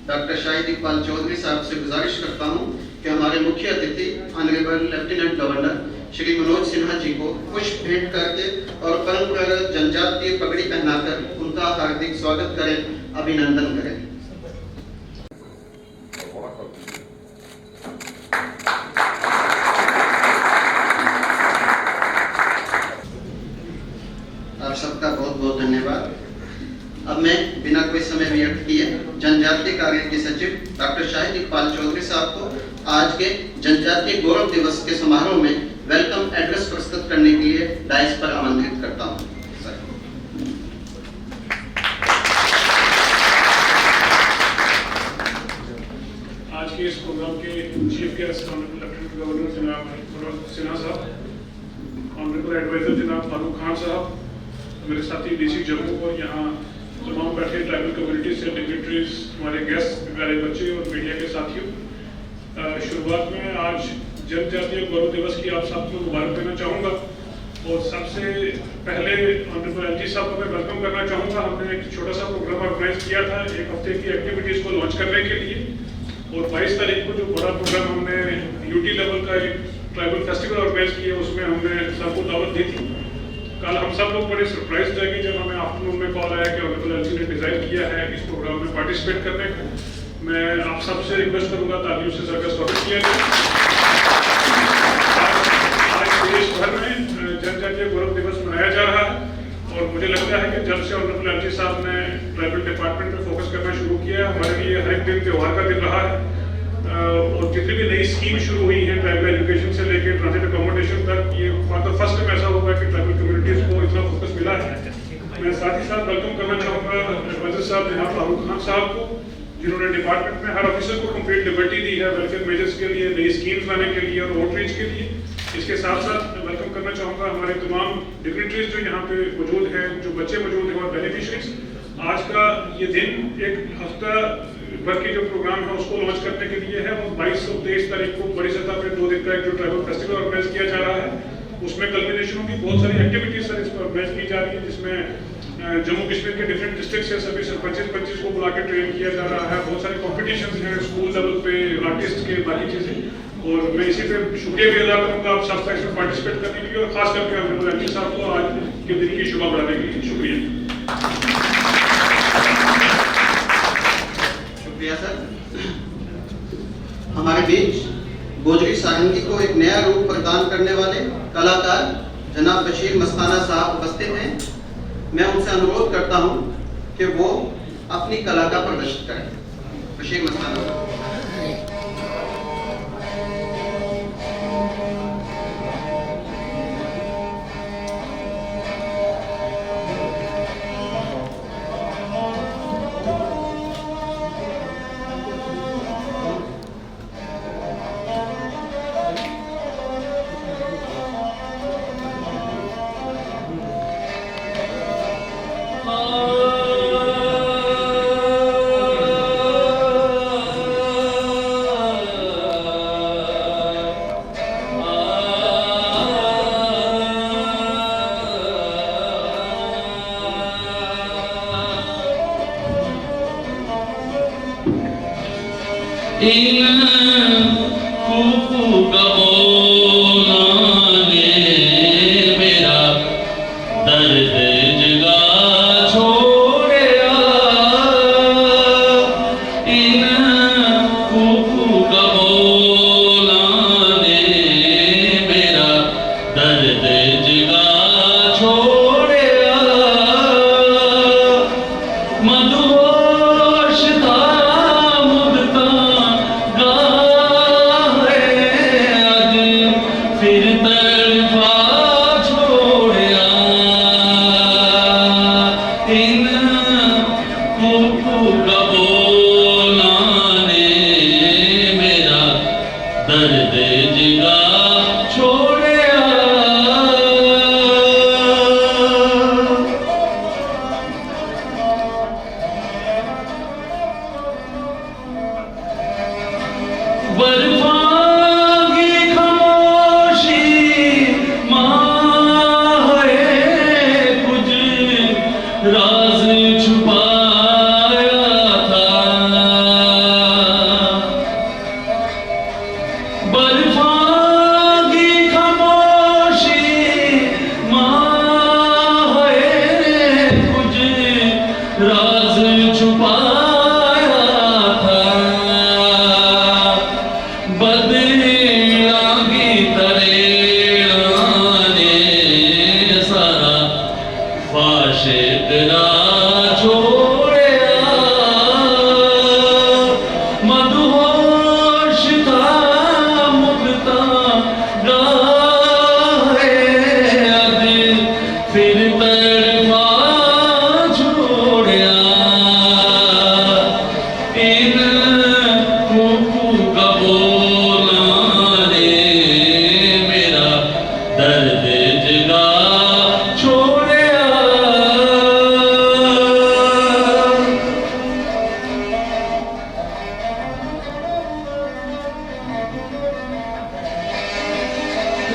Doctor Shahid Iqbal Chaudhary साहब से गुजारिश करता हूं कि हमारे मुख्य अतिथि honourable lieutenant governor Shri Manoj Sinha ji को पुष्प भेंट करके और परंपरागत जनजातीय पगड़ी पहनाकर उनका हार्दिक स्वागत करें, अभिनंदन करें। आप सबका बहुत बहुत धन्यवाद। अब मैं बिना कोई समय व्यर्थ किए जनजातीय कार्य के सचिव डॉक्टर शाहिद इकबाल चौधरी साहब को आज के जनजातीय गौरव दिवस के समारोह में वेलकम एड्रेस प्रस्तुत करने के लिए डायस पर आमंत्रित करता हूं। आज के इस प्रोग्राम के chief guest honourable lieutenant governor जनाब मनोज सिन्हा साहब, ऑनरेबल एडवाइजर जनाब फारूक खान साहब, मेरे साथी डीसी जम्मू और यहाँ तमाम बैठे ट्राइबल कम्युनिटी से डिग्नेटरीज, हमारे गेस्ट, प्यारे बच्चे और मीडिया के साथियों, शुरुआत में आज जनजातीय गौरव दिवस की आप सबको मुबारक देना चाहूँगा और सबसे पहले ऑनरेबल एलजी साहब को मैं वेलकम करना चाहूँगा। हमने एक छोटा सा प्रोग्राम ऑर्गेनाइज किया था एक हफ्ते की एक्टिविटीज़ को लॉन्च करने के लिए और 22 तारीख को जो बड़ा प्रोग्राम हमने यूटी लेवल का एक ट्राइबल फेस्टिवल ऑर्गेनाइज किया उसमें हमने सबको दावत दी थी। कल हम सब लोग बड़े सरप्राइज रहेंगे जब हमें आफ्टरनून में कॉल आया कि ऑनरेबल एलजी ने डिज़ाइन किया है इस प्रोग्राम में पार्टिसिपेट करने को। मैं आप सबसे रिक्वेस्ट करूँगा तालियों से सर का स्वागत किया जाए। आज देश भर में जनजातीय गौरव दिवस मनाया जा रहा है और मुझे लगता है कि जब से ऑनरेबल एलजी साहब ने ट्राइबल डिपार्टमेंट में फोकस करना शुरू किया हमारे लिए हर एक दिन त्यौहार का दिन रहा है और जितनी भी नई स्कीम शुरू हुई है ट्राइबल एजुकेशन से लेकर ट्रांजिट अकोमोडेशन तक, ये फॉर द फर्स्ट टाइम ऐसा होगा कि ट्राइबल कम्युनिटीज को इतना फोकस मिला है। मैं साथ ही साथ वेलकम करना चाहूँगा एडवाइजर साहब जनाब फारूक खान साहब को, जिन्होंने डिपार्टमेंट में हर ऑफिसर को कंप्लीट लिबर्टी दी है वेलफेयर मेजर्स के लिए, नई स्कीम्स लाने के लिए और आउटरीच के लिए। इसके साथ साथ मैं वेलकम करना चाहूँगा हमारे तमाम डिग्नेटरीज जो यहाँ पे मौजूद हैं, जो बच्चे मौजूद हैं और बेनिफिशरीज। आज का ये दिन एक हफ्ता भर के जो प्रोग्राम है उसको लॉन्च करने के लिए है और 22 और 23 तारीख को बड़ी सतह पे 2 दिन का एक जो ट्राइबल फेस्टिवल ऑर्गेनाइज किया जा रहा है उसमें कल्मिनेशन की बहुत सारी एक्टिविटीज सर इसमें ऑर्गेनाइज की जा रही है, जिसमें जम्मू कश्मीर के डिफरेंट डिस्ट्रिक्ट से सभी सरपंच को बुला के ट्रेन किया जा रहा है। बहुत सारे कॉम्पिटिशन हैं स्कूल लेवल पे, आर्टिस्ट के, बाकी चीज़ें। और मैं इसी पे शुक्रिया भी अदा करूँगा आप सबका इसमें पार्टिसिपेट करने के लिए और खास करके ऑनरेबल एलजी साहब को आज के दिन की शोभा बढ़ाने के लिए शुक्रिया। सर, हमारे बीच गोजरी सारंगी को एक नया रूप प्रदान करने वाले कलाकार जनाब बशीर मस्ताना साहब उपस्थित हैं। मैं उनसे अनुरोध करता हूं कि वो अपनी कला का प्रदर्शन करें। बशीर मस्ताना। बर्फांगी खामोशी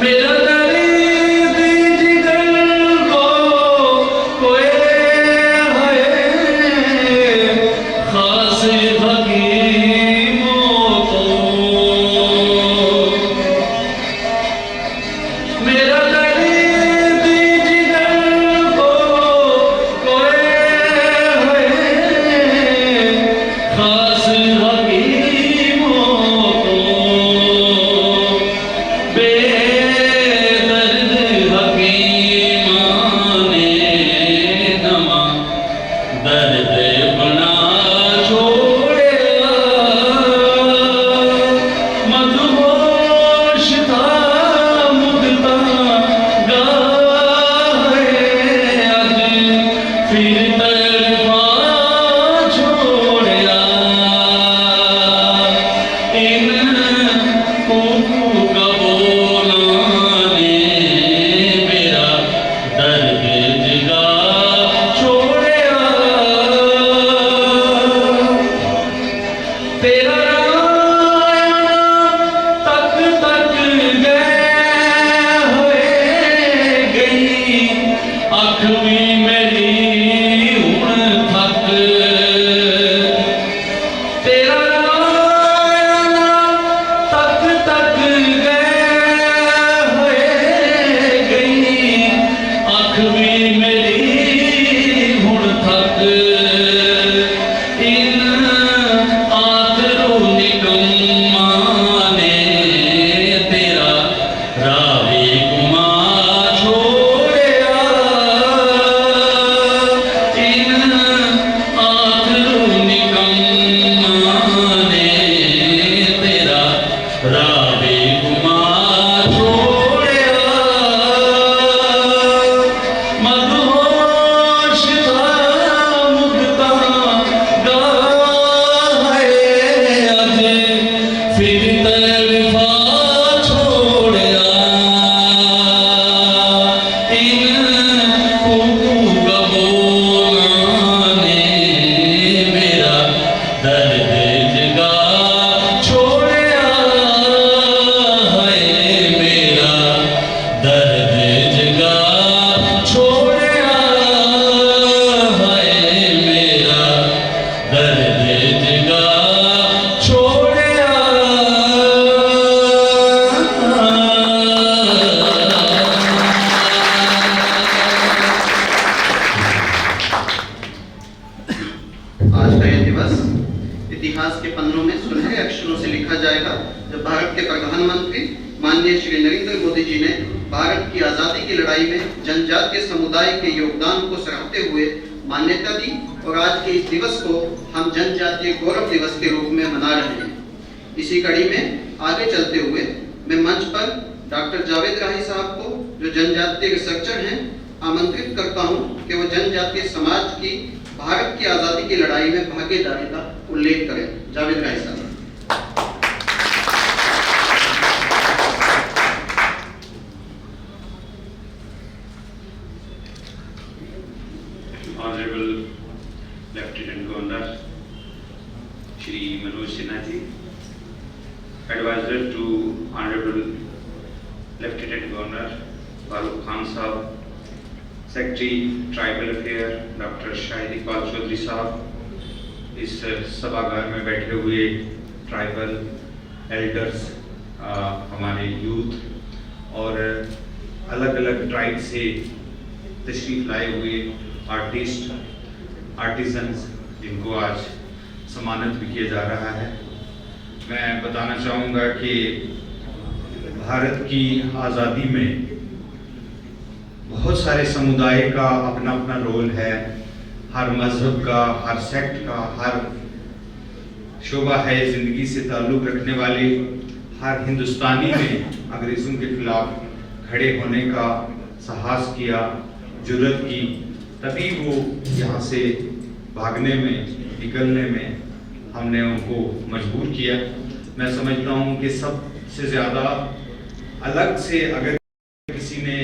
मेरा दर्द जिगर को कोई है खास हकीमों को। मेरा दर्द जिगर को कोई है खास हकीमों को। बेदर्द हकीमां ने नवा दर्द बना छोड़ा। मदहोश था मुद्दा गाए अज फिर तड़पा छोड़ा। इन कुकू का बोला ने मेरा दर्द जिगा छोड़ा। तेरा तक तक गए होए गई अख भी मेरी हुण थक। तेरा तक तक गए होए गई अख भी मेरी हुण थक। इन आखिरों निकम्मा ने तेरा राहे गुमा छोड़ा। इन आखिरों निकम्मा ने तेरा राहे गुमा छोड़ा। मदहोश था मुद्दा गाए अज फिर तड़पा छोड़ा। इन कुकू का बोला ने मेरा दर्द जगा छोड़ा। है मेरा दर्द जगा छोड़ा। है मेरा दर्द जगा आज का यह दिवस इतिहास के पन्नों में सुनहरे अक्षरों से लिखा जाएगा जब भारत के प्रधानमंत्री माननीय श्री नरेंद्र मोदी जी ने भारत की आजादी की लड़ाई में जनजातीय समुदाय के योगदान को सराहते हुए मान्यता दी और आज के इस दिवस को हम जनजातीय गौरव दिवस के रूप में मना रहे हैं। इसी कड़ी में आगे चलते हुए मैं मंच पर डॉक्टर जावेद राही साहब को जो जनजातीय रिसर्चर हैं आमंत्रित करता हूं कि वो जनजातीय समाज की भारत की आजादी की लड़ाई में भागीदारी का उल्लेख करें। जावेद राही साहब। Honorable Lieutenant Governor Shri Manoj Sinha ji, Advisor to Honorable Lieutenant Governor Farooq Khan Sahab, Secretary Tribal Affairs Dr. Shahid Iqbal Chaudhary साहब, इस सभागार में बैठे हुए ट्राइबल एल्डर्स, हमारे यूथ और अलग अलग ट्राइब से तशरीफ लाए हुए आर्टिस्ट, आर्टिजन्स जिनको आज सम्मानित भी किया जा रहा है। मैं बताना चाहूँगा कि भारत की आज़ादी में बहुत सारे समुदाय का अपना अपना रोल है। हर मजहब का, हर सेक्ट का, हर शोबा है ज़िंदगी से ताल्लुक़ रखने वाले हर हिंदुस्तानी ने अंग्रेज़ों के खिलाफ खड़े होने का साहस किया, जुर्रत की, तभी वो यहाँ से भागने में, निकलने में हमने उनको मजबूर किया। मैं समझता हूँ कि सबसे ज़्यादा अलग से अगर किसी ने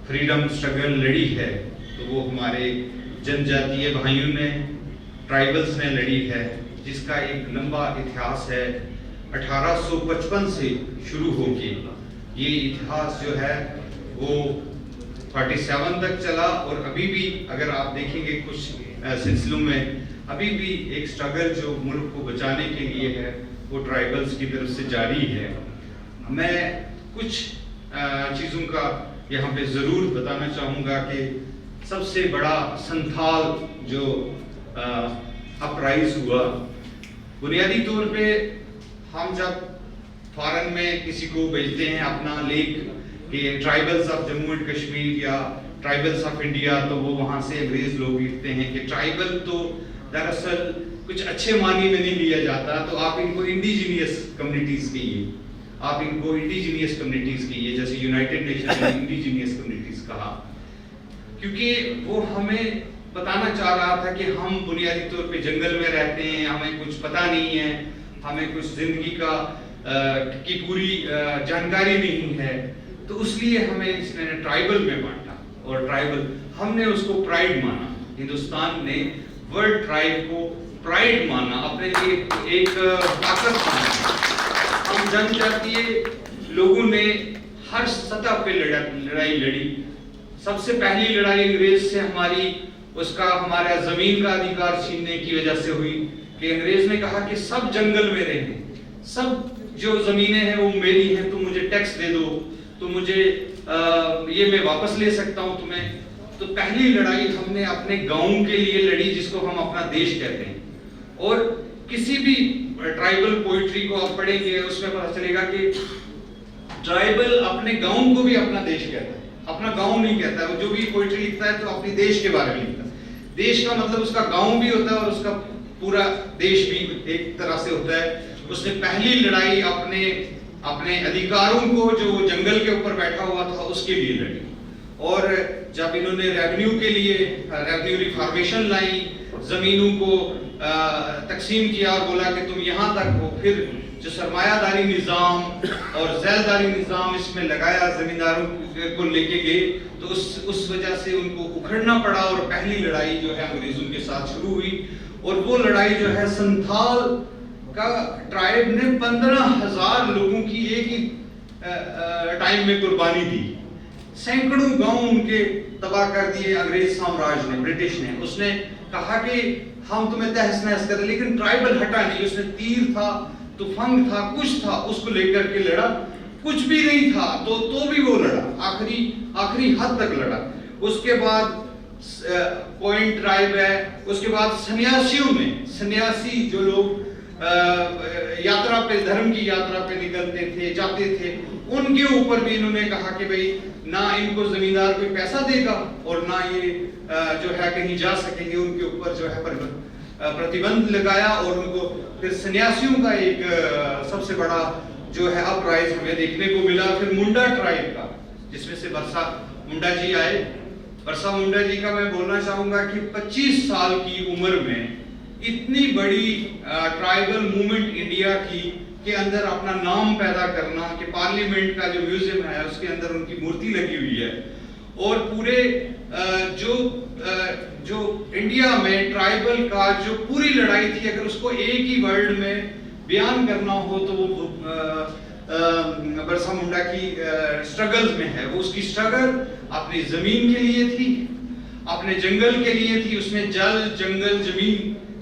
फ्रीडम स्ट्रगल लड़ी है तो वो हमारे जनजातीय भाइयों ने, ट्राइबल्स ने लड़ी है, जिसका एक लंबा इतिहास है। 1855 से शुरू होके ये इतिहास जो है वो 47 तक चला और अभी भी अगर आप देखेंगे कुछ सिलसिलों में अभी भी एक स्ट्रगल जो मुल्क को बचाने के लिए है वो ट्राइबल्स की तरफ से जारी है। मैं कुछ चीज़ों का यहाँ पे ज़रूर बताना चाहूँगा कि सबसे बड़ा संथाल जो अपराइज हुआ, बुनियादी तौर पे हम जब फॉरेन में किसी को भेजते हैं अपना लेख कि tribals of Jammu and Kashmir या ट्राइबल्स ऑफ इंडिया, तो वो वहाँ से अंग्रेज लोग लिखते हैं कि ट्राइबल तो दरअसल कुछ अच्छे मानी में नहीं लिया जाता, तो आप इनको इंडिजीनियस कम्युनिटीज कहिए, आप इनको इंडिजीनियस कम्युनिटीज कहिए, जैसे यूनाइटेड नेशन ने इंडिजीनियस कम्युनिटीज कहा, क्योंकि वो हमें बताना चाह रहा था कि हम बुनियादी तौर पे जंगल में रहते हैं, हमें कुछ पता नहीं है, हमें कुछ जिंदगी की पूरी जानकारी नहीं है, तो इसलिए हमें इसने ट्राइबल में बांटा और ट्राइबल हमने उसको प्राइड माना। हिंदुस्तान ने वर्ल्ड ट्राइब को प्राइड माना, अपने लिए एक ताकत माना। हम जनजातीय लोगों ने हर सतह पे लड़ाई लड़ी। सबसे पहली लड़ाई अंग्रेज से हमारा जमीन का अधिकार छीनने की वजह से हुई कि अंग्रेज ने कहा कि सब जंगल में रहें, सब जो जमीनें हैं वो मेरी हैं, तुम मुझे टैक्स दे दो, तो मुझे ये मैं वापस ले सकता हूं तुम्हें। तो पहली लड़ाई हमने अपने गांव के लिए लड़ी, जिसको हम अपना देश कहते हैं। और किसी भी ट्राइबल पोइट्री को आप पढ़ेंगे उसमें पता चलेगा कि ट्राइबल अपने गांव को भी अपना देश कहता है, अपना गांव नहीं कहता है। वो जो भी पोइट्री लिखता है तो अपने देश के बारे में लिखता है। देश का मतलब उसका गांव भी होता है और उसका पूरा देश भी एक तरह से होता है। उसने पहली लड़ाई अपने अधिकारों को जो जंगल के ऊपर बैठा हुआ था उसके लिए लड़ी। और जब इन्होंने रेवेन्यू रिफॉर्मेशन लाई, जमीनों को तकसीम किया और बोला कि तुम यहाँ तक हो, फिर जो सरमायादारी निज़ाम और ज़ैलदारी निज़ाम इसमें लगाया, जमींदारों को लेके गए, तो उस वजह से उनको उखड़ना पड़ा और पहली लड़ाई जो है अंग्रेजों के साथ शुरू हुई। और वो लड़ाई जो है संथाल का ट्राइब ने 15,000 लोगों की एक ही टाइम में कुर्बानी दी। सैकड़ों गांव उनके तबाह कर दिए अंग्रेज साम्राज्य ने, ब्रिटिश ने। उसने कहा कि हम तुम्हें तहस नहस करें, लेकिन ट्राइबल हटा नहीं। उसने तीर था, तुफंग था, कुछ था, उसको लेकर के लड़ा। कुछ भी नहीं था तो भी वो लड़ा, आखिरी हद तक लड़ा। उसके बाद पॉइंट ट्राइब है, उसके बाद सन्यासी जो लोग यात्रा पे, धर्म की यात्रा पे जाते थे, उनके ऊपर भी इन्होंने कहा कि भाई ना इनको जमींदार कोई पैसा देगा और ना ये जो है कहीं जा सकेंगे। उनके ऊपर जो है प्रतिबंध लगाया और उनको फिर सन्यासियों का एक सबसे बड़ा जो है अपराइज हमें देखने को मिला। फिर मुंडा ट्राइब का, जिसमें से बरसा मुंडा जी आए। बरसा मुंडा जी का मैं बोलना चाहूंगा कि 25 साल की उम्र में इतनी बड़ी ट्राइबल मूवमेंट इंडिया की के अंदर अपना नाम पैदा करना, कि पार्लियामेंट का जो म्यूजियम है उसके अंदर उनकी मूर्ति लगी हुई है। और पूरे जो इंडिया में ट्राइबल का जो पूरी लड़ाई थी, अगर उसको एक ही वर्ड में बयान करना हो तो वो बरसा मुंडा की स्ट्रगल्स में है। वो उसकी स्ट्रगल अपनी जमीन के लिए थी, अपने जंगल के लिए थी। उसमें जल, जंगल, जमीन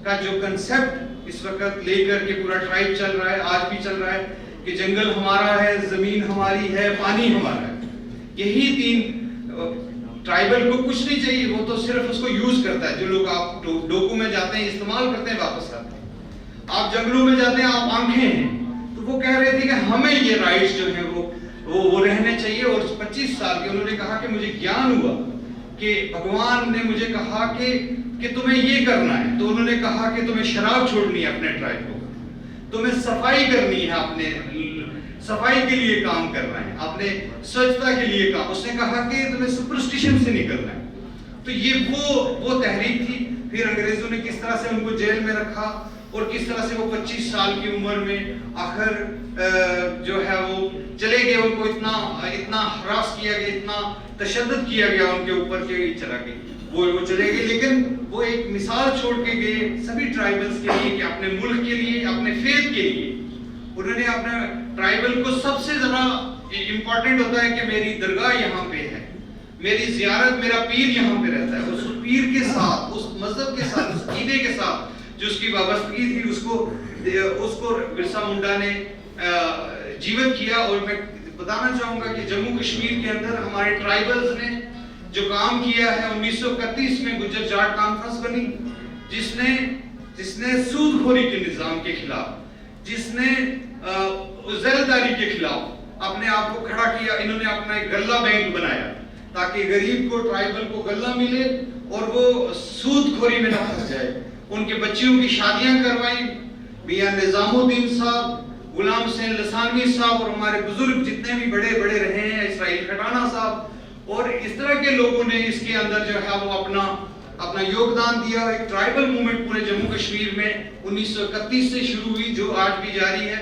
का जो कंसेप्ट इस वक्त लेकर के पूरा ट्राइब चल रहा है, आज भी चल रहा है कि जंगल हमारा है, जमीन हमारी है, पानी हमारा है। यही तीन ट्राइबल को कुछ नहीं चाहिए, वो तो सिर्फ उसको यूज करता है। जो लोग आप डोकू में जाते हैं, इस्तेमाल करते हैं, वापस आते हैं। आप जंगलों में जाते हैं, आप आंखें हैं, तो वो कह रहे थे कि हमें ये राइट्स जो है वो रहने चाहिए। और 25 साल के उन्होंने कहा कि मुझे ज्ञान हुआ कि भगवान ने मुझे कहा कि तुम्हें ये करना है। तो उन्होंने कहा कि तुम्हें शराब छोड़नी है अपने ट्राइब को, तुम्हें सफाई करनी है, अपने सफाई के लिए काम करना है, अपने स्वच्छता के लिए काम। उसने कहा कि तुम्हें सुपरस्टिशन से निकलना है। तो ये वो तहरीक थी। फिर अंग्रेजों ने किस तरह से उनको जेल में रखा और किस तरह से वो 25 साल की उम्र में आखिर जो है वो चले गए। उनको इतना हरास किया गया, इतना तशद्दुद किया गया उनके ऊपर कि चला गए, वो चले गए। लेकिन वो एक मिसाल छोड़ के गए सभी ट्राइबल्स के लिए कि अपने मुल्क के लिए, अपने फेथ के लिए उन्होंने अपने ट्राइबल को सबसे ज्यादा कि इम्पोर्टेंट होता है कि मेरी दरगाह यहाँ पे है, मेरी जियारत, मेरा पीर यहाँ पे रहता है। उस पीर के साथ, उस मजहब के साथ, उस ईदे के साथ जो उसकी वाबस्तगी थी, उसको बिरसा मुंडा ने जीवित किया। और मैं बताना चाहूंगा कि जम्मू कश्मीर के अंदर हमारे ट्राइबल्स ने जो काम किया है, 1931 में गुज्जर जाट कॉन्फ्रेंस बनी, जिसने सूदखोरी के निजाम के खिलाफ, जिसने ज़रदारी के खिलाफ अपने आप को खड़ा किया। इन्होंने अपना एक गल्ला बैंक बनाया ताकि गरीब को, ट्राइबल को गल्ला मिले और वो सूदखोरी में न फंस जाए। उनके बच्चियों की शादियां करवाई। मियां निजामुद्दीन साहब, गुलाम हुसैन लसानवी साहब और हमारे बुजुर्ग जितने भी बड़े बड़े रहे हैं, इसराइल खटाना साहब और इस तरह के लोगों ने इसके अंदर जो है वो अपना योगदान दिया। एक ट्राइबल मूवमेंट पूरे जम्मू कश्मीर में 1931 से शुरू हुई, जो आज भी जारी है।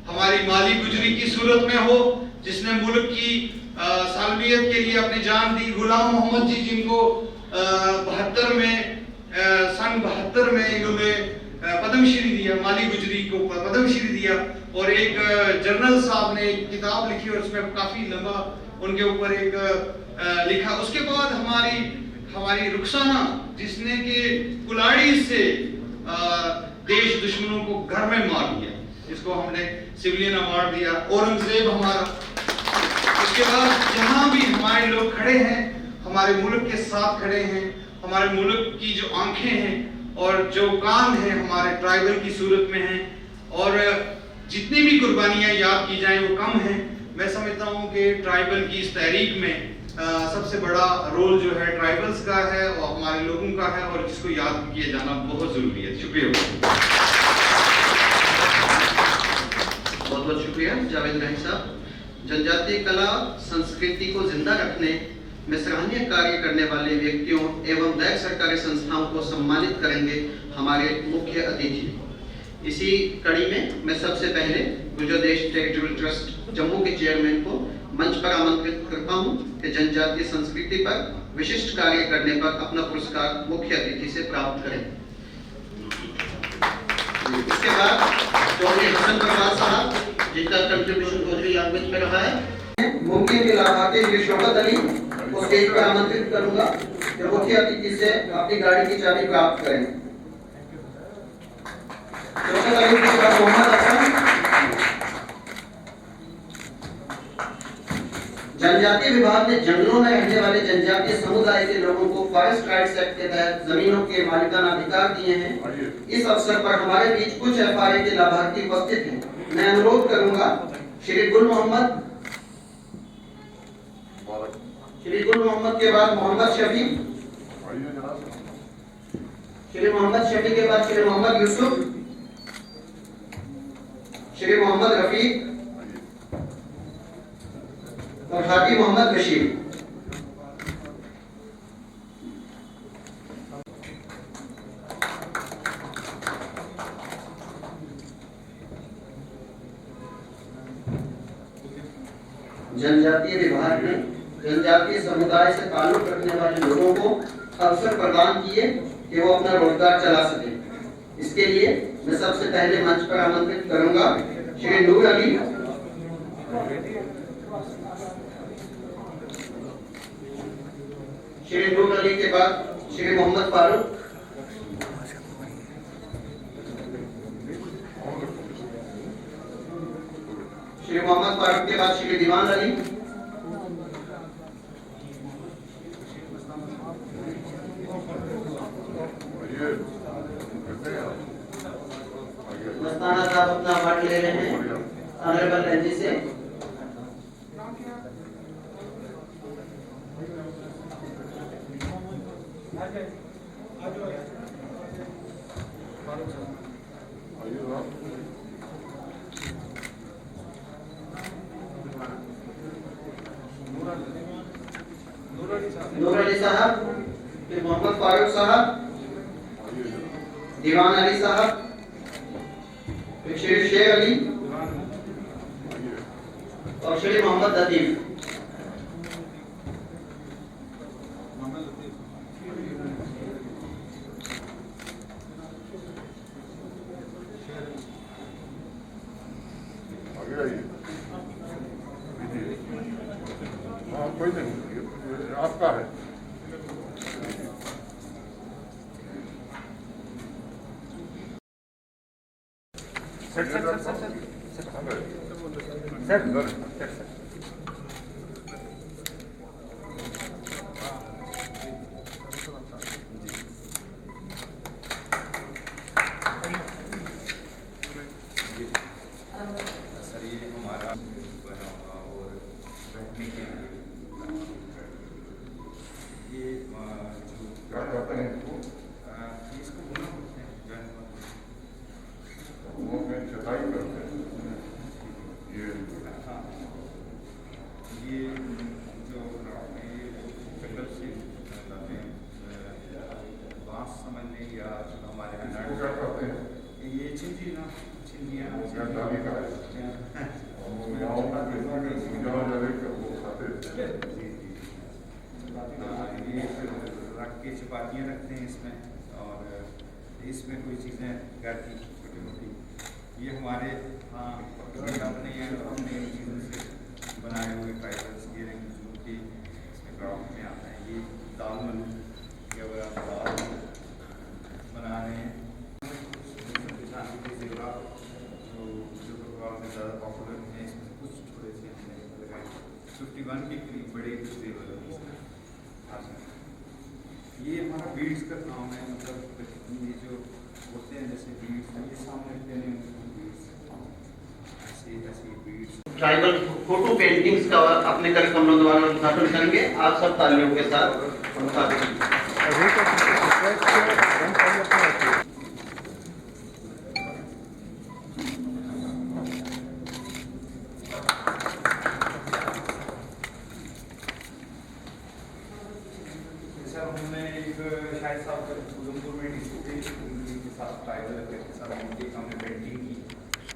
हमारी माली गुजरी की सूरत में हो, जिसने मुल्क की सालमियत के लिए अपनी जान दी। गुलाम मोहम्मद जी, जिनको 72 में सन 72 में इन्होंने पद्मश्री दिया, माली गुजरी को पद्मश्री दिया। और एक जर्नल साहब ने एक किताब लिखी और उसमें काफी लंबा उनके ऊपर एक लिखा। उसके बाद हमारी रुखसाना, जिसने कि कुलाड़ी से देश दुश्मनों को घर में मार दिया, जिसको हमने सिविलियन अवार्ड दिया। औरंगजेब हमारा। उसके बाद जहां भी हमारे लोग खड़े हैं, हमारे मुल्क के साथ खड़े हैं, हमारे मुल्क की जो आंखें हैं और जो कान हैं हमारे ट्राइबल की सूरत में हैं, और जितनी भी कुर्बानियां याद की जाएं वो कम हैं। मैं समझता हूं कि ट्राइबल की इस तहरीक में सबसे बड़ा रोल जो है ट्राइबल्स का है और हमारे लोगों का है, और जिसको याद किया जाना बहुत जरूरी है। शुक्रिया। बहुत बहुत शुक्रिया जावेद रही साहब। जनजातीय कला संस्कृति को जिंदा रखने में सराहनीय कार्य करने वाले व्यक्तियों एवं गैर सरकारी संस्थाओं को सम्मानित करेंगे हमारे मुख्य अतिथि। इसी कड़ी में मैं सबसे पहले गुर्जर देश चैरिटेबल ट्रस्ट जम्मू के चेयरमैन को मंच पर आमंत्रित करता हूं कि जनजातीय संस्कृति पर विशिष्ट कार्य करने पर अपना पुरस्कार मुख्य अतिथि से प्राप्त करें। इसके बाद चौधरी हसन परवार साहब, जिनका कंट्रीब्यूशन गोजरी लैंग्वेज में रहा है, मुमकिन के लाभार्थी श्री शौकत अली को स्टेज पर आमंत्रित करूंगा कि मुख्य अतिथि से अपनी गाड़ी की चाबी प्राप्त करें। शौकत अली के बाद मोहम्मद हसन। जनजातीय विभाग ने जंगलों में रहने वाले जनजातीय समुदाय के लोगों को फॉरेस्ट राइट्स एक्ट के तहत जमीनों के मालिकाना अधिकार दिए हैं। इस अवसर पर हमारे बीच कुछ एफआरए के लाभार्थी उपस्थित हैं। मैं अनुरोध करूंगा श्री गुल मोहम्मद के बाद मोहम्मद शफी, श्री मोहम्मद शफी के बाद श्री मोहम्मद यूसुफ, श्री मोहम्मद रफीक और हाजी मोहम्मद बशीर। जनजातीय विभाग ने जनजातीय समुदाय से ताल्लुक रखने वाले लोगों को अवसर प्रदान किए कि वो अपना रोजगार चला सके। इसके लिए मैं सबसे पहले मंच पर आमंत्रित करूंगा श्री नूर अली, श्री नूर अली के बाद श्री मोहम्मद फारूक, श्री मोहम्मद फारूक के बाद श्री दीवान अली, मस्ताना साहब अपना अवार्ड ले रहे हैं ऑनरेबल एनजी से। नूर अली साहब, फिर मोहम्मद फारूक साहब, दीवान अली साहब, फिर श्री शेर अली और श्री मोहम्मद लतीफ। हाँ कोई नहीं, आपका है। सर ये हमारा और बैठने के लिए ये जो क्या कहते हैं इसको बुना बोलते हैं वो में चटाई करते हैं ये। हाँ ये जो जंगल से लाते हैं बांस समझ लें या जो हमारे यहाँ इसको क्या कहते हैं? ये चिंजी ना चिंजियाँ क्या डाली का है? और गाँव में देखा कि सुझाव जले के वो खाते थे। ये फिर रख के चपातियाँ रखते हैं इसमें, और इसमें कोई चीज़ें घर की छोटी मोटी ये हमारे हाँ अपने इन चीज़ों से बनाए हुए ट्राइबल्स ये रंग जो कि इसमें क्राफ्ट में आता है। ये दाल मलू या अगर आप दाल बना रहे हैं जो प्रोग्राम में ज़्यादा पॉपुलर हैं इसमें से कुछ थोड़े से हमने लगाए 51 के करीब बड़े जेवर ये हमारा बीड्स का काम है। मतलब ये जो होते हैं जैसे बीड्स ये सामने रखते हैं बीड्स ऐसे ऐसे बीड्स ट्राइबल फोटो पेंटिंग्स का अपने कार्यक्रमों द्वारा उद्घाटन करेंगे। आप सब तालियों के साथ उनका सर हमने एक शायद साहब उधमपुर में डिस्ट्रिक्ट के साथ ट्राइबल के साथ मिलकर हमने पेंटिंग की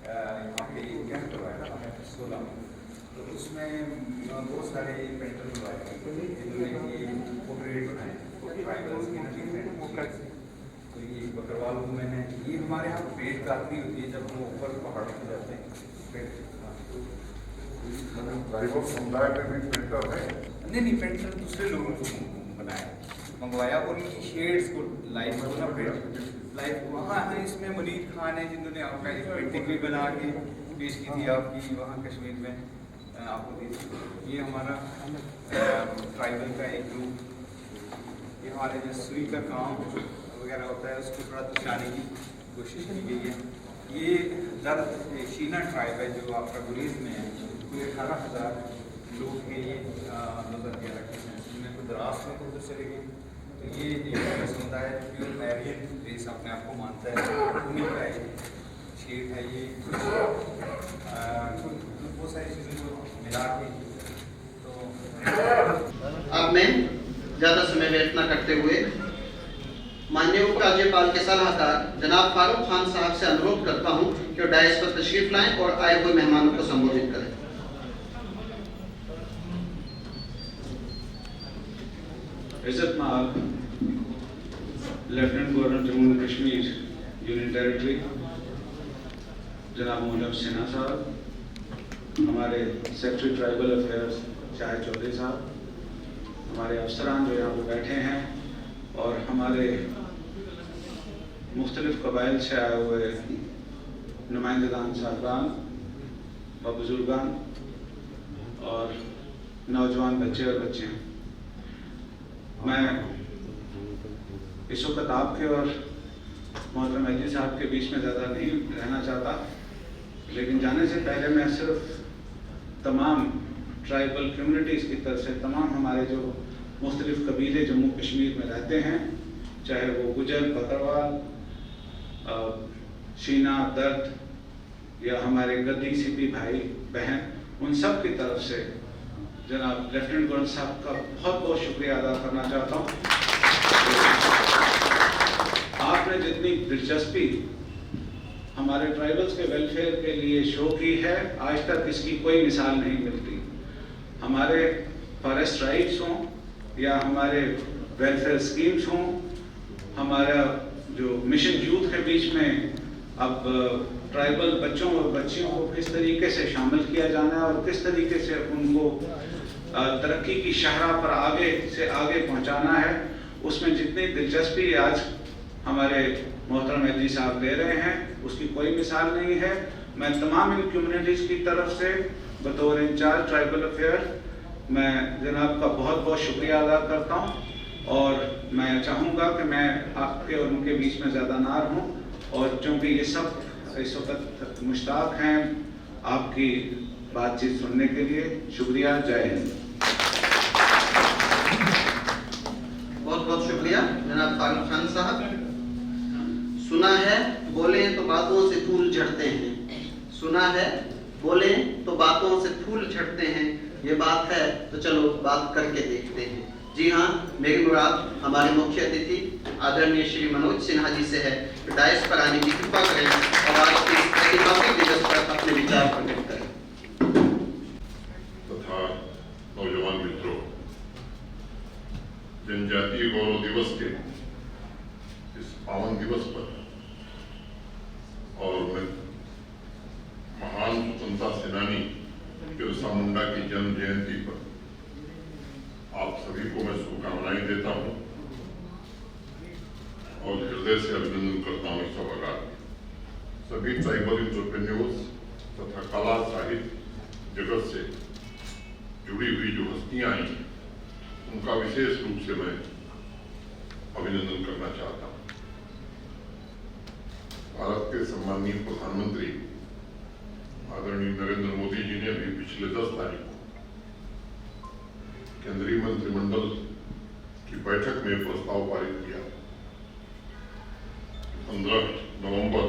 यहाँ पे कैंप करवाया था 16 तो उसमें बहुत सारे पेंटर करवाए थे जिन्होंने ये पोर्ट्रेट बनाए ट्राइबल्स की डिफरेंट। तो ये बकरवाल को मैंने ये हमारे यहाँ पेट काटनी होती है जब वो ऊपर पहाड़ों पे जाते हैं पेट। ट्राइबल समुदाय में भी पेंटर है। नहीं पेंटर दूसरे लोगों को बनाया मंगवाया और इनकी शेड्स को लाइफ को ना लाइफ वहाँ है इसमें मुनीर खान है जिन्होंने आपका एक पेंटिंग भी बना के पेश की थी आपकी वहाँ कश्मीर में आपको दी थी। ये हमारा ट्राइबल का एक ग्रुप ये हमारे जो सुई का काम वगैरह होता है उसको थोड़ा दर्शाने की कोशिश की गई है। ये दर्द शीना ट्राइब है जो आपका गुरेज में है कोई 18,000 लोग हैं ये 2011 के जिनमें कोई दराज में तो चले गए। तो ये एक समुदाय प्योर एरियन बेस अपने आप को मानता है उन्हीं का एक शेर है ये बहुत सारी चीज़ों को मिला के। तो अब मैं ज्यादा समय व्यर्थ न करते हुए माननीय उप राज्यपाल के सलाहकार जनाब फारूक खान साहब से अनुरोध करता हूं कि वो डायस पर तशरीफ लाएं और आए हुए मेहमानों को संबोधित करें। इज्जतमाब lieutenant governor Jammu and Kashmir union territory जनाब मोहम्मद सिन्हा साहब, हमारे secretary tribal affairs Shahid Chaudhary साहब, हमारे अफसरान जो यहाँ पर बैठे हैं और हमारे मुख्तलिफ कबाइल से आए हुए नुमाइंदगान साहबान व बुजुर्गान और नौजवान बच्चे और बच्चियाँ, मैं इस वक्त आपके और मोहतरम मेहदी साहब के बीच में ज़्यादा नहीं रहना चाहता, लेकिन जाने से पहले मैं सिर्फ तमाम ट्राइबल कम्युनिटीज़ की तरफ से तमाम हमारे जो मुख्तलिफ कबीले जम्मू कश्मीर में रहते हैं, चाहे वो गुजर, बकरवाल, शीना, दर्द या हमारे गद्दी सिपी भाई बहन, उन सब की तरफ से जनाब लेफ्टिनेंट गवर्नर साहब का बहुत बहुत शुक्रिया अदा करना चाहता हूँ। आपने जितनी दिलचस्पी हमारे ट्राइबल्स के वेलफेयर के लिए शो की है, आज तक इसकी कोई मिसाल नहीं मिलती। हमारे फॉरेस्ट राइट्स हों या हमारे वेलफेयर स्कीम्स हों, हमारा जो मिशन यूथ के बीच में अब ट्राइबल बच्चों और बच्चियों को किस तरीके से शामिल किया जाना है और किस तरीके से उनको तरक्की की शहरा पर आगे से आगे पहुंचाना है, उसमें जितनी दिलचस्पी आज हमारे मोहतरम एजी साहब ले रहे हैं उसकी कोई मिसाल नहीं है। मैं तमाम इन कम्युनिटीज़ की तरफ से बतौर इंचार्ज ट्राइबल अफेयर मैं जनाब का बहुत बहुत शुक्रिया अदा करता हूँ और मैं चाहूँगा कि मैं आपके और उनके बीच में ज़्यादा ना रहूँ, और क्योंकि ये सब इस वक्त मुश्ताक हैं आपकी बातचीत सुनने के लिए। शुक्रिया, जय हिंद। बहुत बहुत शुक्रिया जनाब फारूक खान साहब। सुना है बोले तो बातों से फूल झड़ते हैं, सुना है बोले तो बातों से फूल झड़ते हैं, ये बात है तो चलो बात करके देखते हैं। जी हाँ, मेरी मुराद हमारे मुख्य अतिथि आदरणीय श्री मनोज सिन्हा जी से है कि डायस पर आने की कृपा करें और आज के ऐतिहासिक दिवस पर अपने विचार प्रकट करें। तथा नौजवान मित्रों, जनजातीय गौरव दिवस के इस पावन दिवस पर और मैं महान स्वतंत्रता सेनानी बिरसा मुंडा की जन्म जयंती पर आप सभी को मैं शुभकामनाएं देता हूं और हृदय से अभिनंदन करता हूं। इस सभागार सभी ट्राइबल एंटरप्रेन्योर्स तथा कला साहित्य जगत से जुड़ी हुई जो हस्तियां आई हैं उनका विशेष रूप से मैं अभिनंदन करना चाहता हूं। भारत के सम्माननीय प्रधानमंत्री आदरणीय नरेंद्र मोदी जी ने भी पिछले 10 तारीख को केंद्रीय मंत्रिमंडल की बैठक में प्रस्ताव पारित किया। 15 नवंबर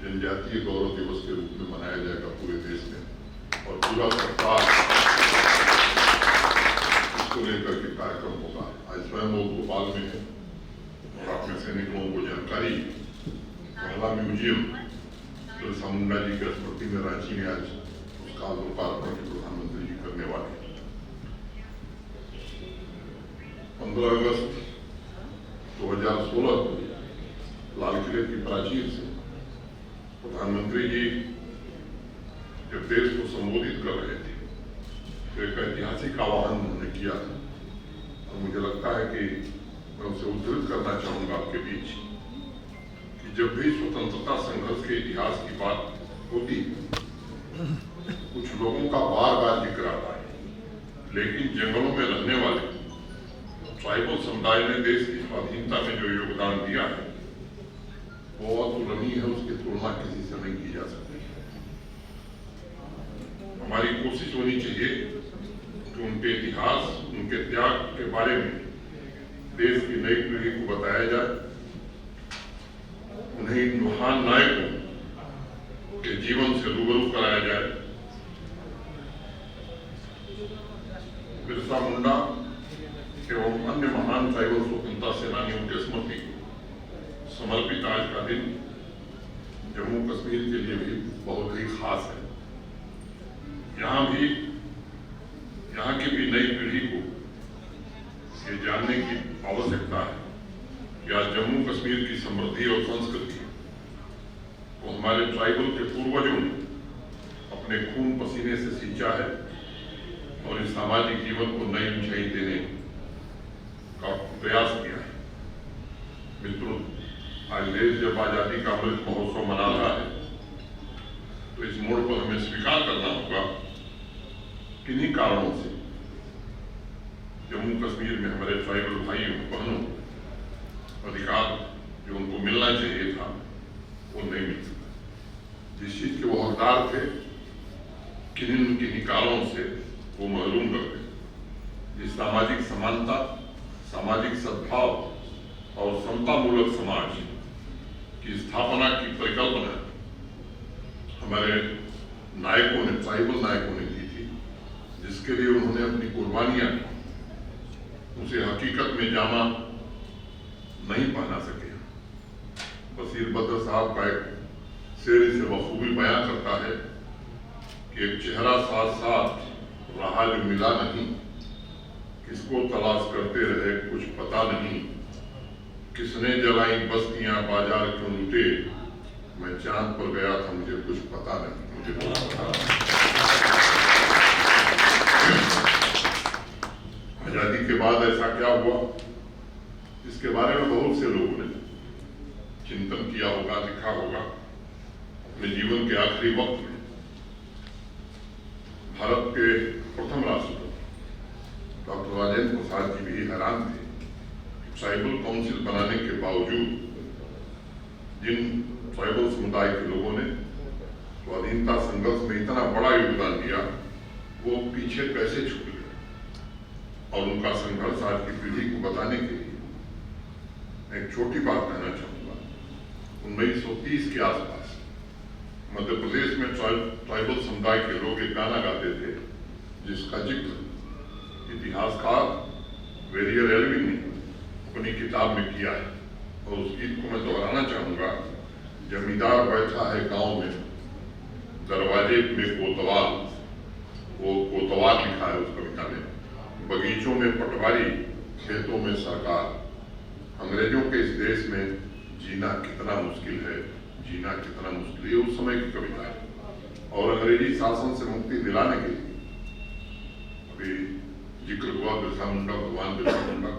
जनजातीय गौरव दिवस के रूप में मनाया जाएगा पूरे देश में और पूरा सप्ताह इसको लेकर के कार्यक्रम होगा। आज स्वयं वो भोपाल में है और आप में से अनेक लोगों को जानकारी महिला म्यूजियम बिरसा मुंडा जी की स्मृति में रांची में आज उसका लोकार्पण प्रधानमंत्री जी करने वाले हैं। 15 अगस्त 2016 को लाल किले की प्राचीर से प्रधानमंत्री जी जब देश को संबोधित कर रहे थे तो एक ऐतिहासिक आह्वान उन्होंने किया था और मुझे लगता है कि मैं उसे उद्धृत करना चाहूंगा आपके बीच कि जब भी स्वतंत्रता संघर्ष के इतिहास की बात होती कुछ लोगों का बार बार जिक्र आता है, लेकिन जंगलों में रहने वाले ट्राइबल समुदाय ने देश की स्वाधीनता में जो योगदान दिया है वो अतुलनीय है, उसकी तुलना किसी से नहीं की जा सकती। हमारी कोशिश होनी चाहिए कि उनके इतिहास, उनके त्याग के बारे में देश की नई पीढ़ी को बताया जाए, उन्हें इन महान नायकों के जीवन से रूबरू कराया जाए। बिरसा मुंडा एवं अन्य महान ट्राइबल स्वतंत्रता सेनानियों के स्मृति को समर्पित आज का दिन जम्मू कश्मीर के लिए भी बहुत ही खास है। यहाँ की भी नई पीढ़ी को ये जानने की आवश्यकता है कि आज जम्मू कश्मीर की समृद्धि और संस्कृति को हमारे ट्राइबल के पूर्वजों ने अपने खून पसीने से सींचा है और इस सामाजिक जीवन को नई ऊंचाई देने का प्रयास किया है। मित्रों, आज देश जब आजादी का अमृत महोत्सव मना रहा है तो इस मोड़ पर हमें स्वीकार करना होगा किन्हीं कारणों से जम्मू कश्मीर में हमारे ट्राइबल भाइयों बहनों अधिकार जो उनको मिलना चाहिए था वो नहीं मिल सका। जिस चीज के वो हकदार थे किन्हीं कारणों से वो महरूम कर गए। जिस सामाजिक समानता, सामाजिक सद्भाव और समतामूलक समाज की स्थापना की परिकल्पना हमारे नायकों ने, ट्राइबल नायकों ने की थी, जिसके लिए उन्होंने अपनी कुर्बानियां उसे हकीकत में जामा नहीं पहना सके। बशीर बद्र साहब का एक शेर इसे बखूबी बयां करता है कि एक चेहरा साथ साथ रहा जो मिला नहीं, किसको तलाश करते रहे कुछ पता नहीं, किसने जलाई बस्तियां बाजार क्यों लूटे, मैं चांद पर गया था मुझे कुछ पता नहीं, मुझे कुछ पता नहीं। आज़ादी के बाद ऐसा क्या हुआ, इसके बारे में बहुत से लोगों ने चिंतन किया होगा, लिखा होगा। अपने जीवन के आखिरी वक्त में भारत के प्रथम राष्ट्रपति डॉक्टर राजेंद्र प्रसाद जी भी हैरान थे। ट्राइबल काउंसिल बनाने के बावजूद जिन ट्राइबल समुदाय के लोगों ने स्वाधीनता संघर्ष में इतना बड़ा योगदान दिया, वो पीछे कैसे छूट गए। और उनका संघर्ष आज की पीढ़ी को बताने के लिए मैं एक छोटी बात कहना चाहूंगा। 1930 के आसपास मध्य प्रदेश में ट्राइबल समुदाय के लोग एक गाना गाते थे, जिसका जिक्र इतिहासकार वेरियर एल्विन ने अपनी किताब में किया है। और उस गीत को मैं दोहराना चाहूंगा। जमींदार बैठा है गांव में, दरवाजे में कोतवाल, वो कोतवाल लिखा है उस कविता में। बगीचों में पटवारी, खेतों में सरकार। अंग्रेजों के इस देश में जीना कितना मुश्किल है, जीना कितना मुश्किल है, उस समय की कविता है। और अंग्रेजी शासन से मुक्ति दिलाने के लिए अभी जिक्र हुआ बिरसा मुंडा, भगवान बिरसा मुंडा,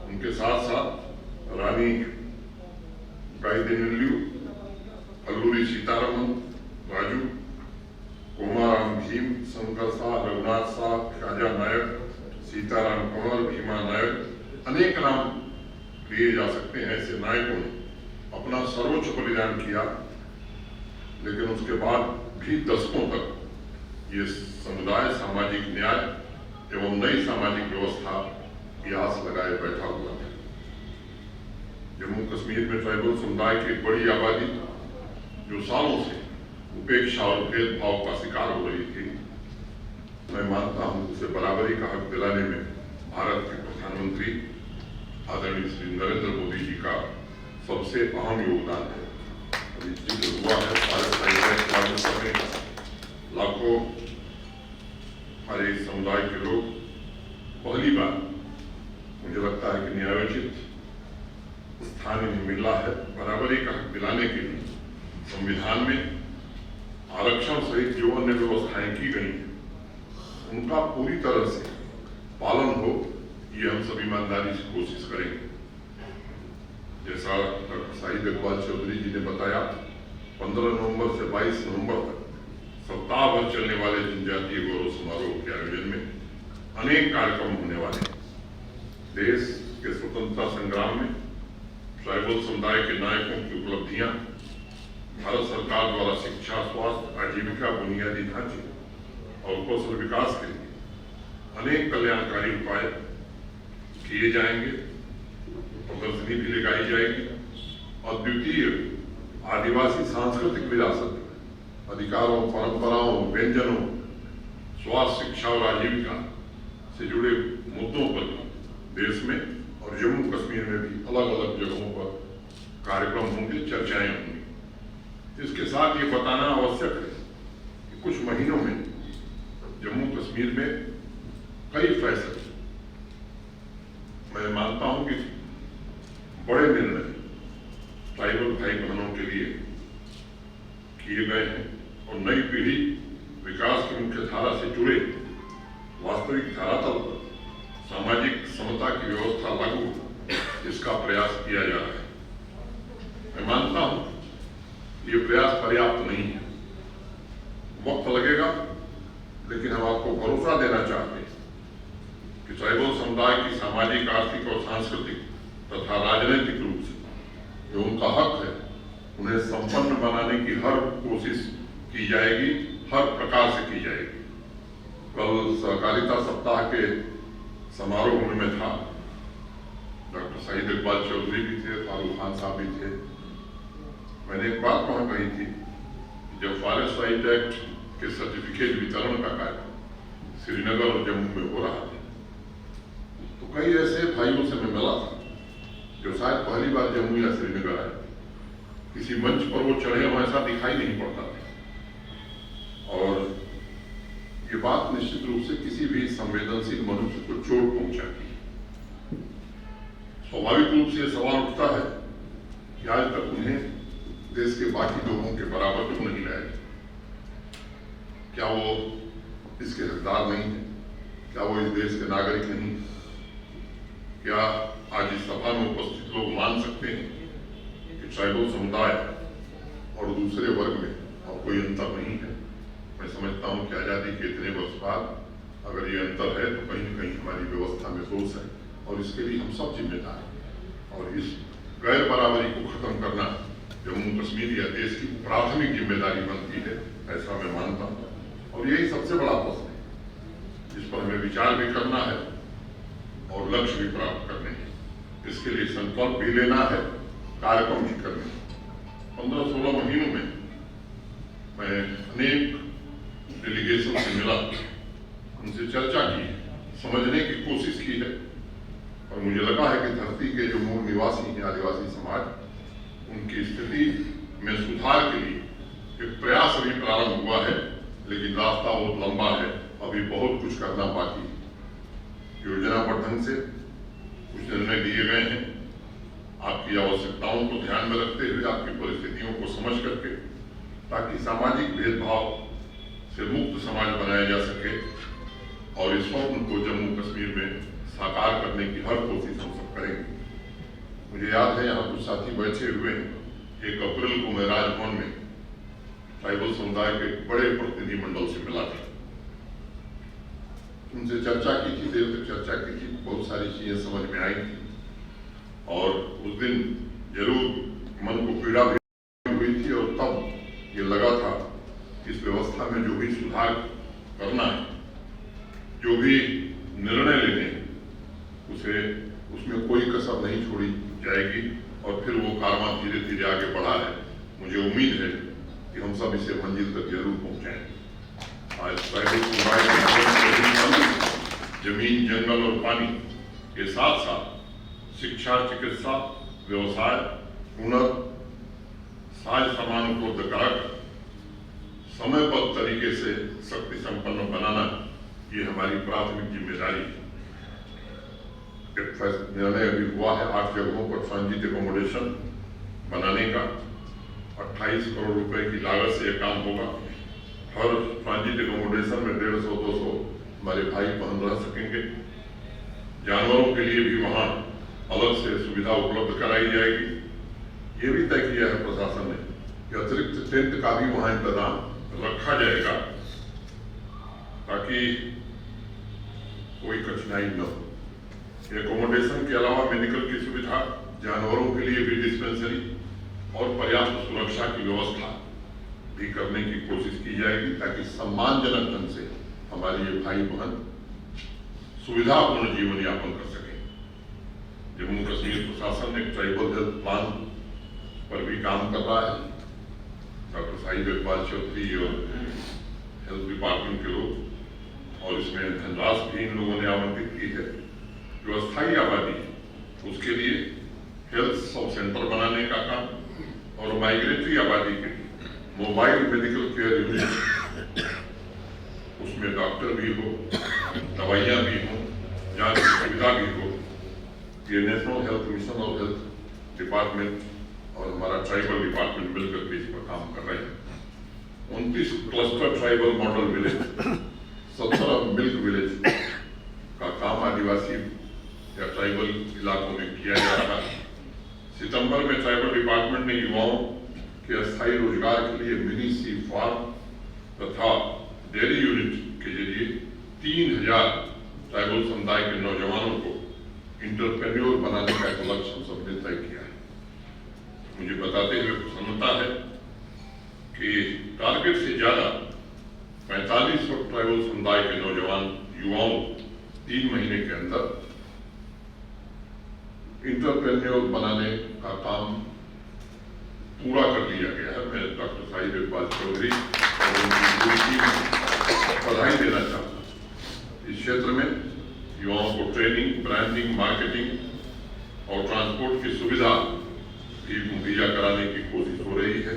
उनके साथ साथ रानी गाईदिन्यू, अल्लूरी सीतारमन राजू, कोमाराम भीम, शंकर शाह, रघुनाथ शाह, ख्वाजा नायक, सीताराम कंवर, भीमा नायक, अनेक नाम लिए जा सकते हैं। ऐसे नायकों ने अपना सर्वोच्च बलिदान किया, लेकिन उसके बाद भी दशकों तक ये समुदाय सामाजिक न्याय एवं नई सामाजिक व्यवस्था की आस लगाए बैठा हुआ है। जम्मू कश्मीर में ट्राइबल समुदाय की एक बड़ी आबादी जो सालों से उपेक्षा और भेदभाव का शिकार हो रही थी, मैं मानता हूं उसे बराबरी का हक दिलाने में भारत के प्रधानमंत्री आदरणीय श्री नरेंद्र मोदी जी का सबसे अहम योगदान है। अभी जिक्र हुआ है भारत में लाखों हमारे समुदाय के लोग पहली बार, मुझे लगता है कि न्यायोचित स्थान इन्हें मिला है। बराबरी का हक दिलाने के लिए संविधान में आरक्षण सहित जो अन्य व्यवस्थाएं की गई हैं, उनका पूरी तरह से पालन हो, ये हम सब ईमानदारी से कोशिश करेंगे। जैसा डॉक्टर शाहिद इकबाल चौधरी जी ने बताया, 15 नवंबर से 22 नवंबर तक सप्ताह भर चलने वाले जनजातीय गौरव समारोह के आयोजन में अनेक कार्यक्रम होने वाले हैं। देश के स्वतंत्रता संग्राम में ट्राइबल समुदाय के नायकों की उपलब्धियां, भारत सरकार द्वारा शिक्षा, स्वास्थ्य, आजीविका, बुनियादी ढांचे और कौशल विकास के लिए अनेक कल्याणकारी उपाय किए जाएंगे, प्रदर्शनी भी लगाई जाएगी। अद्वितीय आदिवासी सांस्कृतिक विरासत, अधिकारों, परंपराओं, व्यंजनों, स्वास्थ्य, शिक्षा और आजीविका से जुड़े मुद्दों पर देश में और जम्मू कश्मीर में भी अलग अलग जगहों पर कार्यक्रम होंगे, चर्चाएं होंगी। इसके साथ ये बताना आवश्यक है कि कुछ महीनों में जम्मू कश्मीर में कई फैसले, मैं मानता हूं कि बड़े निर्णय ट्राइबल भाई बहनों के लिए किए गए हैं और नई पीढ़ी विकास की मुख्य धारा से जुड़े वास्तविक धरातल पर सामाजिक समता की व्यवस्था लागू, इसका प्रयास किया जा रहा है। मैं मानता हूं ये प्रयास पर्याप्त नहीं है, वक्त लगेगा, लेकिन हम आपको भरोसा देना चाहते हैं कि ट्राइबल समुदाय की सामाजिक, आर्थिक और सांस्कृतिक तथा राजनीतिक रूप से जो उनका हक है, उन्हें संपन्न बनाने की हर कोशिश की जाएगी, हर प्रकार से की जाएगी। कल सहकारिता सप्ताह के समारोह में था, डॉक्टर शाहिद इकबाल चौधरी भी थे, फारूक खान साहब भी थे। मैंने एक बात वहां कही थी, जब फॉरेस्ट राइट एक्ट के सर्टिफिकेट वितरण का कार्य श्रीनगर और जम्मू में हो रहा था, तो कई ऐसे भाइयों से मैं मिला था जो शायद पहली बार जम्मू या श्रीनगर आए। किसी मंच पर वो चढ़े हों ऐसा दिखाई नहीं पड़ता था। और ये बात निश्चित रूप से किसी भी संवेदनशील मनुष्य को चोट पहुंचाती है। स्वाभाविक रूप से सवाल उठता है कि आज तक उन्हें देश के बाकी लोगों के बराबर क्यों नहीं लाया? क्या वो इसके हकदार नहीं है? क्या वो इस देश के नागरिक नहीं? क्या आज इस सभा में उपस्थित लोग मान सकते हैं कि ट्राइबल समुदाय और दूसरे वर्ग में और कोई अंतर नहीं है? मैं समझता हूँ कि आज़ादी के इतने वर्ष बाद अगर ये अंतर है तो कहीं न कहीं हमारी व्यवस्था में दोष है और इसके लिए हम सब जिम्मेदार हैं। और इस गैर बराबरी को खत्म करना जम्मू कश्मीर या देश की प्राथमिक जिम्मेदारी बनती है, ऐसा मैं मानता हूँ। और यही सबसे बड़ा प्रश्न है जिस पर हमें विचार भी करना है और लक्ष्य भी प्राप्त करने हैं। इसके लिए संकल्प भी लेना है, कार्यक्रम भी करने हैं। 15-16 महीनों में मैं अनेक डेलीगेशन से मिला, उनसे चर्चा की, समझने की कोशिश की है और मुझे लगा है कि धरती के जो मूल निवासी हैं आदिवासी समाज, उनकी स्थिति में सुधार के लिए एक प्रयास अभी प्रारंभ हुआ है, लेकिन रास्ता बहुत लंबा है, अभी बहुत कुछ करना बाकी है। योजनाबद्ध ढंग से कुछ निर्णय लिए गए हैं, आपकी आवश्यकताओं को ध्यान में रखते हुए, आपकी परिस्थितियों को समझ करके, ताकि सामाजिक भेदभाव से मुक्त समाज बनाया जा सके और इस स्वप्न को जम्मू कश्मीर में साकार करने की हर कोशिश हम सब करेंगे। मुझे याद है यहाँ कुछ साथी बैठे हुए हैं, 1 अप्रैल को मैं राजभवन में ट्राइबल समुदाय के बड़े प्रतिनिधिमंडल से मिला था, उनसे चर्चा की थी, देर तक चर्चा की थी, बहुत सारी चीजें समझ में आई थी और उस दिन जरूर मन को पीड़ा भी हुई थी और तब ये लगा था कि इस व्यवस्था में जो भी सुधार करना है, जो भी निर्णय लेने हैं, उसमें कोई कसर नहीं छोड़ी जाएगी और फिर वो कारवां धीरे धीरे आगे बढ़ा है। मुझे उम्मीद है कि हम सब इसे मंजिल तक जरूर पहुंचाएंगे। आज ट्राइबल समुदाय जमीन, जंगल और पानी के साथ साथ शिक्षा, चिकित्सा, व्यवसाय, हुनर, साज सामान उपलब्ध कराकर समयबद्ध तरीके से शक्ति संपन्न बनाना, ये हमारी प्राथमिक जिम्मेदारी है। निर्णय अभी हुआ है 8 जगहों पर ट्रांजिट एकोमोडेशन बनाने का। 28 करोड़ रुपए की लागत से यह काम होगा। हर ट्रांजिट एकोमोडेशन में 150-200 हमारे भाई बहन रह सकेंगे। जानवरों के लिए भी वहाँ अलग से सुविधा उपलब्ध कराई जाएगी। ये भी तय किया है प्रशासन ने कि अतिरिक्त टेंट का भी वहाँ इंतजाम रखा जाएगा ताकि कोई कठिनाई न हो। एकोमोडेशन के अलावा मेडिकल की सुविधा, जानवरों के लिए भी डिस्पेंसरी और पर्याप्त सुरक्षा की व्यवस्था भी करने की कोशिश की जाएगी ताकि सम्मानजनक ढंग से हमारे ये भाई बहन सुविधापूर्ण जीवन यापन कर सकें। जम्मू कश्मीर प्रशासन एक ट्राइबल हेल्थ प्लान पर भी काम कर रहा है। डॉक्टर साहिब इकबाल चौधरी और हेल्थ डिपार्टमेंट के लोग, और इसमें धनराशि भी इन लोगों ने आवंटित की है। जो अस्थायी आबादी है उसके लिए हेल्थ सब सेंटर बनाने का काम और माइग्रेटरी आबादी के लिए मोबाइल मेडिकल केयर यूनिट, उसमें डॉक्टर भी हो, दवाइयाँ भी हों, जांच की सुविधा भी हो। ये नेशनल हेल्थ मिशन और हेल्थ डिपार्टमेंट और हमारा ट्राइबल डिपार्टमेंट मिलकर के इस पर काम कर रहे हैं। 29 cluster tribal model village, 17 milk village का काम आदिवासी या ट्राइबल इलाकों में किया जा रहा है। सितंबर में ट्राइबल डिपार्टमेंट ने युवाओं के अस्थायी रोजगार के लिए मिनी सी फार्म तथा डेयरी यूनिट के जरिए 3000 ट्राइबल समुदाय के नौजवानों को इंटरप्रेन्योर बनाने का एक लक्ष्य हम सबने तय किया है। मुझे बताते हुए प्रसन्नता है कि टारगेट से ज्यादा 4500 ट्राइबल समुदाय के नौजवान युवाओं 3 महीने के अंदर इंटरप्रेन्योर बनाने का काम पूरा कर लिया गया है। मैं डॉक्टर साहिब इकबाल चौधरी और उनकी पूरी टीम को बधाई देना चाहता हूँ। इस क्षेत्र में युवाओं को ट्रेनिंग, ब्रांडिंग, मार्केटिंग और ट्रांसपोर्ट की सुविधा भी मुहैया कराने की कोशिश हो रही है।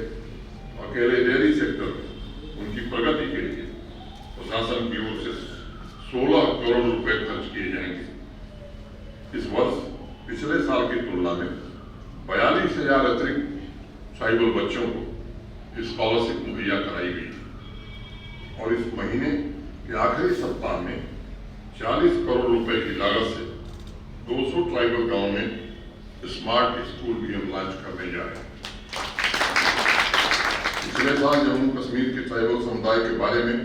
अकेले डेयरी सेक्टर में उनकी प्रगति के लिए प्रशासन की ओर से 16 करोड़ रुपए खर्च किए जाएंगे। इस वर्ष पिछले साल की तुलना में 42,000 अतिरिक्त ट्राइबल बच्चों को स्कॉलरशिप मुहैया कराई गई और इस महीने के आखिरी सप्ताह में 40 करोड़ रुपए की लागत से 200 ट्राइबल गांव में स्मार्ट स्कूल भी हम लॉन्च करने जा रहे हैं। पिछले साल जम्मू कश्मीर के ट्राइबल समुदाय के बारे में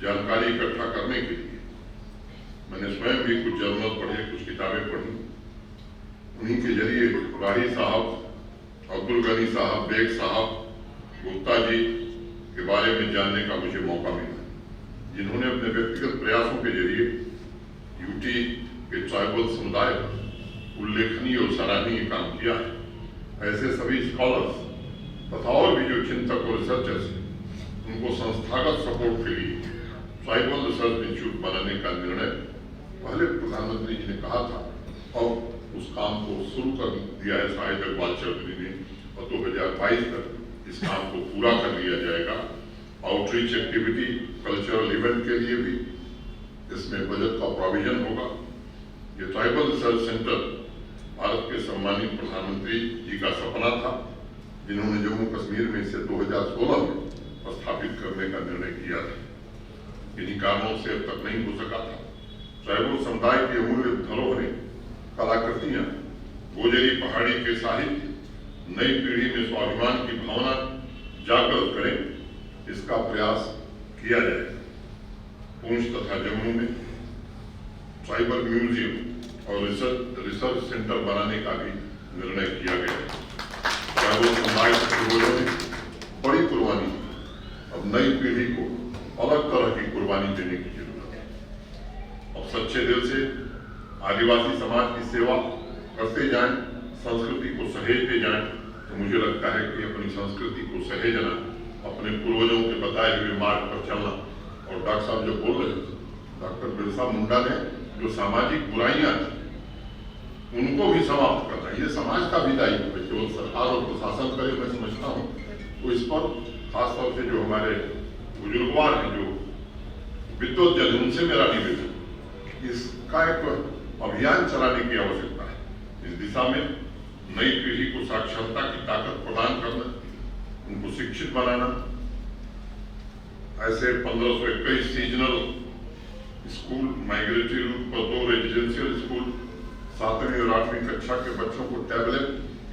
जानकारी इकट्ठा करने के लिए मैंने स्वयं भी कुछ जर्नल पढ़े, कुछ किताबें पढ़ी। उन्हीं के जरिए राही साहब, अब्दुल गनी साहब, बेग साहब, गुप्ता जी के बारे में जानने का मुझे मौका मिला, जिन्होंने अपने व्यक्तिगत प्रयासों के जरिए यूटी के ट्राइबल समुदाय पर उल्लेखनीय और सराहनीय काम किया है। ऐसे सभी स्कॉलर्स तथा और भी जो चिंतक और रिसर्चर्स हैं, उनको संस्थागत सपोर्ट के लिए ट्राइबल रिसर्च इंस्टीट्यूट बनाने का निर्णय पहले प्रधानमंत्री जी ने कहा था और उस काम को शुरू कर दिया है शाहिद इकबाल चौधरी ने, और 2022 तक इस काम को पूरा कर लिया जाएगा। आउटरीच एक्टिविटी, कल्चरल इवेंट के लिए भी इसमें बजट का प्रोविजन होगा। ये ट्राइबल रिसर्च सेंटर भारत के सम्मानित प्रधानमंत्री जी का सपना था, जिन्होंने जम्मू कश्मीर में इसे 2016 में स्थापित करने का निर्णय किया था। इन्हीं कारणों से अब तक नहीं हो सका था। ट्राइबल समुदाय की अमूल्य धरोहरें, कलाकृतियां, गोजरी पहाड़ी के साहित्य नई पीढ़ी में स्वाभिमान की भावना जागृत करें, इसका प्रयास किया जाए। पूंछ तथा जम्मू में ट्राइबल म्यूजियम और रिसर्च सेंटर बनाने का भी निर्णय किया गया है। ट्राइबल समुदाय के पूर्वजों ने बड़ी कुर्बानी दी, अब नई पीढ़ी को अलग तरह की कुर्बानी देने की जरूरत है। और सच्चे दिल से आदिवासी समाज की सेवा करते जाएं, संस्कृति को सहेजते जाएं, तो मुझे लगता है कि अपनी संस्कृति को सहेजना, अपने पूर्वजों के बताए हुए मार्ग पर चलना, और डॉक्टर साहब जो बोल रहे थे, डॉक्टर बिरसा मुंडा ने जो सामाजिक बुराइयां थी उनको भी समाप्त करना, ये समाज का भी दायित्व है। केवल सरकार और प्रशासन करे, मैं समझता हूँ। तो इस पर खासतौर से जो हमारे बुजुर्गवार हैं, जो विद्वत जन, उनसे मेरा निवेदन, इसका एक अभियान चलाने की आवश्यकता है। इस दिशा में नई पीढ़ी को साक्षरता की ताकत प्रदान करना, उनको शिक्षित बनाना। ऐसे 1521 सीजनल स्कूल, माइग्रेटरी रूट पर 2 रेजिडेंशियल स्कूल, 7वीं और 8वीं कक्षा के बच्चों को टैबलेट,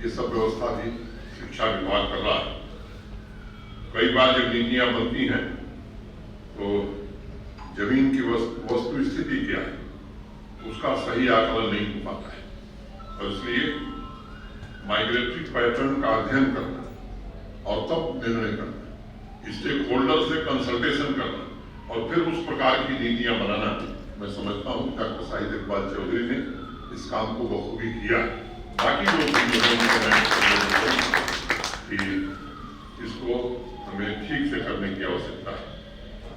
ये सब व्यवस्था भी शिक्षा विभाग कर रहा है। कई बार जब नीतियां बनती हैं तो जमीन की वस्तु स्थिति क्या है, उसका सही आकलन नहीं हो पाता है, और इसलिए माइग्रेटरी पैटर्न का अध्ययन करना और तब निर्णय करना, स्टेक होल्डर से कंसल्टेशन करना और फिर उस प्रकार की नीतियां बनाना, मैं समझता हूँ डॉक्टर शाहिद इकबाल चौधरी ने इस काम को बखूबी किया। बाकी लोग कि इसको हमें ठीक से करने की आवश्यकता है।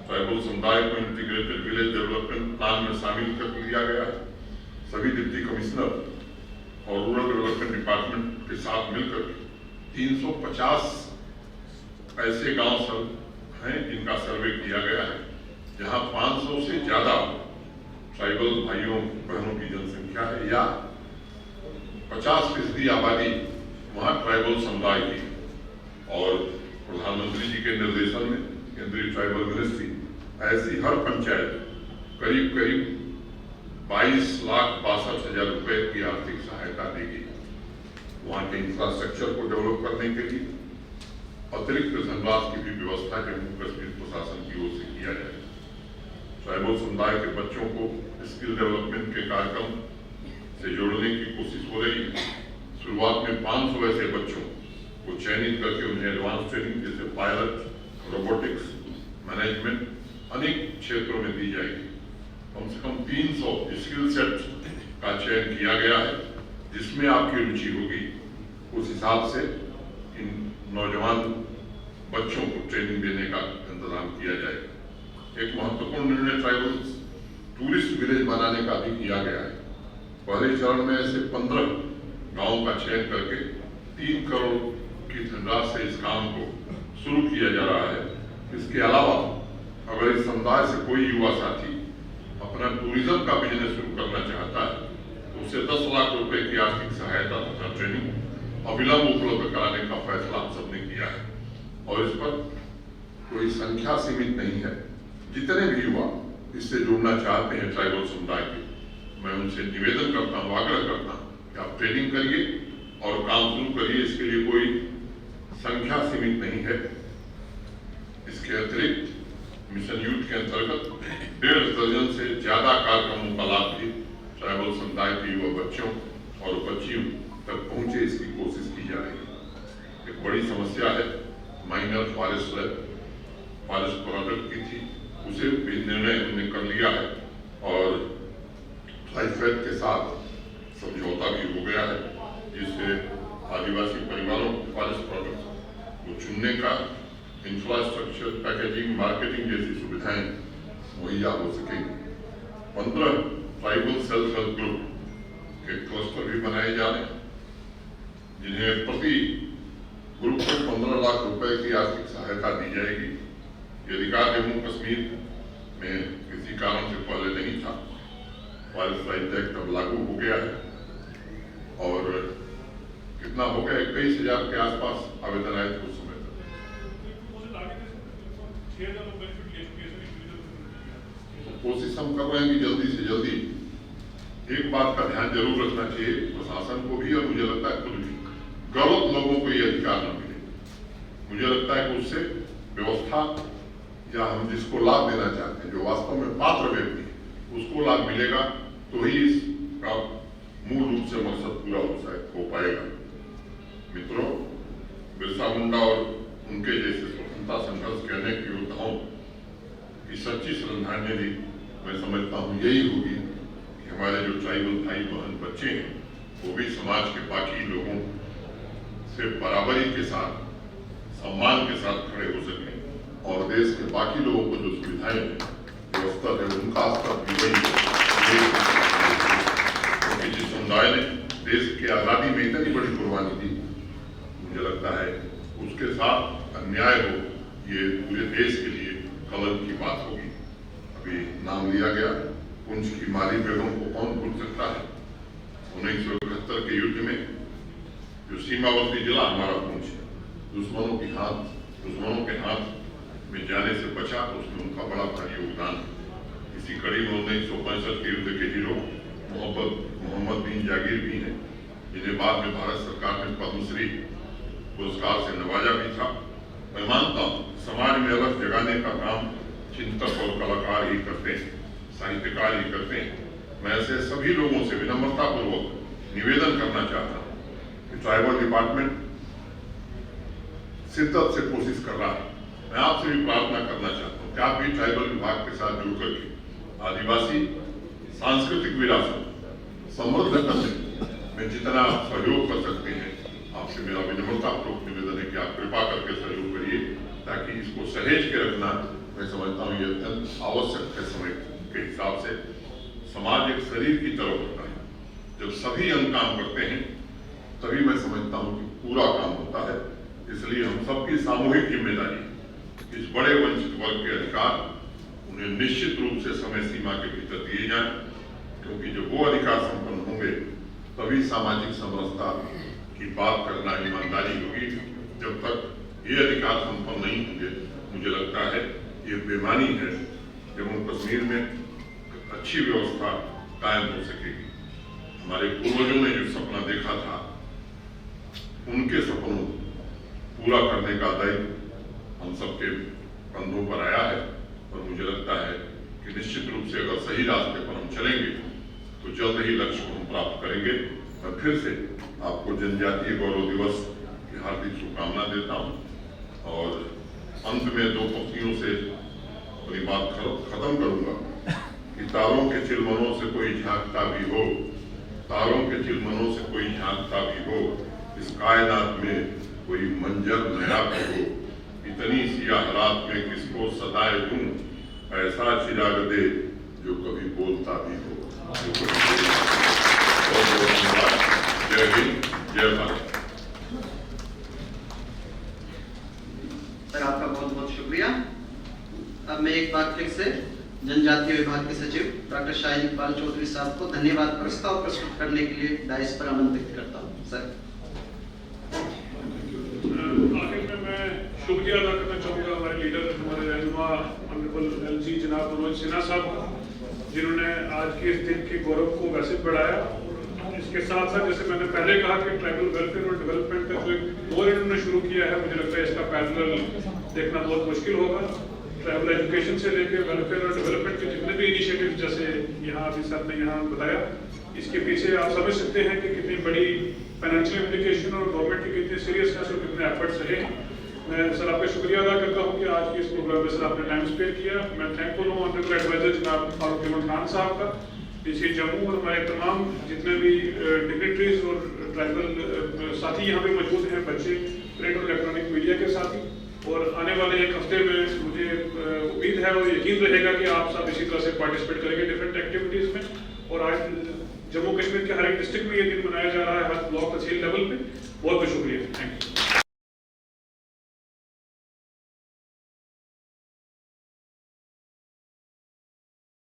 ट्राइबल समुदाय को इंटीग्रेटेड विलेज डेवलपमेंट प्लान में शामिल कर लिया गया है। सभी डिप्टी कमिश्नर और रूरल डेवलपमेंट डिपार्टमेंट के साथ मिलकर 350 ऐसे गांव हैं जिनका सर्वे किया गया है, जहां 500 से ज्यादा ट्राइबल भाइयों बहनों की जनसंख्या है, या 50% आबादी वहां ट्राइबल समुदाय की। और प्रधानमंत्री जी के निर्देशन में केंद्रीय ट्राइबल मिनिस्ट्री ऐसी हर पंचायत करीब 22,62,000 रुपए की आर्थिक सहायता देगी। वहां के इंफ्रास्ट्रक्चर को डेवलप करने के लिए अतिरिक्त धनराशि की भी व्यवस्था जम्मू कश्मीर प्रशासन की ओर से किया जाए। ट्राइबल समुदाय के बच्चों को स्किल डेवलपमेंट के कार्यक्रम से जोड़ने की कोशिश हो रही है। शुरुआत में 500 ऐसे बच्चों को चयनित करके उन्हें एडवांस ट्रेनिंग जैसे पायलट, रोबोटिक्स, मैनेजमेंट अनेक क्षेत्रों में दी जाएगी। कम से कम 300 स्किल सेट का चयन किया गया है, जिसमें आपकी रुचि होगी उस हिसाब से इन नौजवान बच्चों को ट्रेनिंग देने का इंतजाम किया जाएगा। एक महत्वपूर्ण निर्णय ट्राइबल टूरिस्ट विलेज बनाने का भी किया गया है। पहले चरण में ऐसे 15 गांवों का चयन करके 3 करोड़ की धनराशि से इस काम को शुरू किया जा रहा है। इसके अलावा अगर इस समुदाय से कोई युवा साथी अपना टूरिज्म का बिजनेस शुरू करना चाहता है तो उसे 10 लाख रुपए की आर्थिक सहायता तथा ट्रेनिंग अविलंब उपलब्ध कराने का फैसला हम सबने किया है। और इस पर कोई संख्या सीमित नहीं है, जितने भी युवा इससे जुड़ना चाहते हैं ट्राइबल समुदाय के, मैं उनसे निवेदन करता हूँ, आग्रह करता हूँ कि आप ट्रेनिंग करिए और काम शुरू करिए। इसके लिए कोई संख्या सीमित नहीं है। इसके अतिरिक्त मिशन यूथ के अंतर्गत 1.5 दर्जन से ज्यादा कार्यक्रमों का लाभ भी ट्राइबल समुदाय के युवा बच्चों और बच्चियों तक पहुंचे, इसकी कोशिश की जा रही है। एक बड़ी समस्या है माइनर फॉरेस्ट प्रोडक्ट की थी, उसे भी निर्णय हमने कर लिया है और ट्राइफेड के साथ समझौता भी हो गया है, जिससे आदिवासी परिवारों को फॉरेस्ट प्रोडक्ट को चुनने का इंफ्रास्ट्रक्चर, पैकेजिंग, मार्केटिंग जैसी सुविधाएं मुहैया हो सकेंगी। 15 ट्राइबल सेल्फ हेल्प ग्रुप के क्लस्टर भी बनाए जा रहे हैं, जिन्हें प्रति ग्रुप को 15 लाख रुपए की आर्थिक सहायता दी जाएगी। ये अधिकार जम्मू कश्मीर में किसी कारण से पहले नहीं था। फॉरेस्ट राइट एक्ट अब लागू हो गया है और कितना हो गया, 21,000 के आसपास आवेदन आए थे उस समय। कोशिश हम कर रहे हैं कि जल्दी से जल्दी। एक बात का ध्यान जरूर रखना चाहिए प्रशासन को भी और मुझे लगता है खुद भी, गलत लोगों को ये अधिकार न मिले। मुझे लगता है कि उससे व्यवस्था या हम जिसको लाभ देना चाहते हैं, जो वास्तव में पात्र व्यक्ति है, उसको लाभ मिलेगा तो ही इसका मूल रूप से मकसद पूरा हो पाएगा। मित्रों, बिरसा मुंडा और उनके जैसे स्वतंत्रता संघर्ष के अनेक योद्धाओं की सच्ची श्रद्धांजलि मैं समझता हूँ यही होगी कि हमारे जो ट्राइबल भाई बहन बच्चे हैं वो भी समाज के बाकी लोगों से बराबरी के साथ, सम्मान के साथ खड़े हो सकें और देश के बाकी लोगों को जो सुविधाएं हैं, जो स्तर है, उनका स्तर भी वही है। क्योंकि जिस समुदाय ने देश की आज़ादी में इतनी बड़ी कुर्बानी दी, मुझे लगता है उसके साथ अन्याय हो, ये पूरे देश के लिए कलंक की बात होगी। अभी नाम लिया गया पुंछ की माली बेगम को कौन भूल सकता है। 1971 के युद्ध में जो सीमावर्ती जिला हमारा पुंछ दुश्मनों के हाथ में जाने से बचा, तो उसमें उनका बड़ा भारी योगदान है। इसी कड़ी में 1965 के युद्ध के हीरो मोहम्मद बिन जागीर भी हैं, जिन्हें बाद में भारत सरकार ने पद्मश्री पुरस्कार से नवाजा भी था। मैं मानता हूँ समाज में अलग जगाने का काम चिंतक और कलाकार ही करते हैं, साहित्यकार ही करते हैं। मैं ऐसे सभी लोगों से विनम्रता पूर्वक निवेदन करना चाहता हूँ कि ट्राइबल डिपार्टमेंट शिद्दत से कोशिश कर रहा है। मैं आपसे भी प्रार्थना करना चाहता हूँ कि आप भी ट्राइबल विभाग के साथ जुड़ करके आदिवासी सांस्कृतिक विरासत समृद्ध करने में जितना आप सहयोग कर सकते हैं, आपसे मेरा विनम्रतापूर्वक निवेदन है कि आप कृपा करके सहयोग करिए, ताकि इसको सहेज के रखना मैं समझता हूँ ये अत्यंत आवश्यक है। समय के हिसाब से समाज एक शरीर की तरह होता है, जब सभी अंग काम करते हैं तभी मैं समझता हूँ कि पूरा काम होता है। इसलिए हम सबकी सामूहिक जिम्मेदारी इस बड़े वंचित वर्ग के अधिकार उन्हें निश्चित रूप से समय सीमा के भीतर दिए जाएं, क्योंकि जब वो अधिकार संपन्न होंगे तभी सामाजिक समरसता की बात करना ईमानदारी होगी। जब तक ये अधिकार संपन्न नहीं होंगे, मुझे लगता है ये बेमानी है। जम्मू कश्मीर में अच्छी व्यवस्था कायम हो सकेगी। हमारे पूर्वजों ने जो सपना देखा था, उनके सपनों पूरा करने का दायित्व हम सबके कंधों पर आया है और मुझे लगता है कि निश्चित रूप से अगर सही रास्ते पर हम चलेंगे तो जल्द ही लक्ष्य को हम प्राप्त करेंगे। मैं फिर से आपको जनजातीय गौरव दिवस की हार्दिक शुभकामना देता हूँ और अंत में 2 पंक्तियों से अपनी बात खत्म करूंगा कि तारों के चिलमनों से कोई झांकता भी हो, तारों के चिलमनों से कोई झांकता भी हो, इस कायनात में कोई मंजर नया भी हो, इतनी सियाह रात में किसको सदाए दूं, ऐसा चिराग दे जो कभी बोलता भी हो। जय हिंद, जय भारत। सर, आपका बहुत बहुत शुक्रिया। अब मैं एक बार फिर से जनजातीय विभाग के सचिव डॉक्टर शाहिद इकबाल चौधरी साहब को धन्यवाद प्रस्ताव प्रस्तुत करने के लिए डायस पर आमंत्रित करता हूँ। सर, आखिर में मैं शुक्रिया अदा करना चाहूँगा हमारे लीडर, हमारे रहनुमा ऑनरेबल LG जनाब मनोज सिन्हा साहब का, जिन्होंने आज के इस दिन के गौरव को वैसे बढ़ाया। इसके साथ साथ जैसे मैंने पहले कहा कि ट्राइबल वेलफेयर और डेवलपमेंट का जो गोल इन्होंने शुरू किया है, मुझे लगता है इसका पैरेलल देखना बहुत मुश्किल होगा। ट्राइबल एजुकेशन से लेकर वेलफेयर और डेवलपमेंट के जितने भी इनिशिएटिव जैसे यहाँ अभी सर ने यहाँ बताया, इसके पीछे आप समझ सकते हैं कि कितनी बड़ी फाइनेंशियल इम्प्लीकेशन और गवर्नमेंट की कितनी सीरियसनेस और कितने एफर्ट्स रहे। मैं सर आपका शुक्रिया अदा करता हूँ कि आज के इस प्रोग्राम में सर आपने टाइम स्पेयर किया। मैं थैंकफुल हूँ ऑनरेबल एडवाइजर जनाब फारूक अहमद खान साहब का, डीसी जम्मू और हमारे तमाम जितने भी डिग्नेटरीज और ट्राइबल साथी यहाँ पे मौजूद हैं, बच्चे, प्रिंट और इलेक्ट्रॉनिक मीडिया के साथी। और आने वाले एक हफ्ते में मुझे उम्मीद है और यकीन रहेगा कि आप सब इसी तरह से पार्टिसिपेट करेंगे डिफरेंट एक्टिविटीज़ में। और आज जम्मू कश्मीर के हर एक डिस्ट्रिक्ट में ये दिन मनाया जा रहा है, हर ब्लॉक तहसील लेवल पे। बहुत बहुत शुक्रिया, थैंक यू।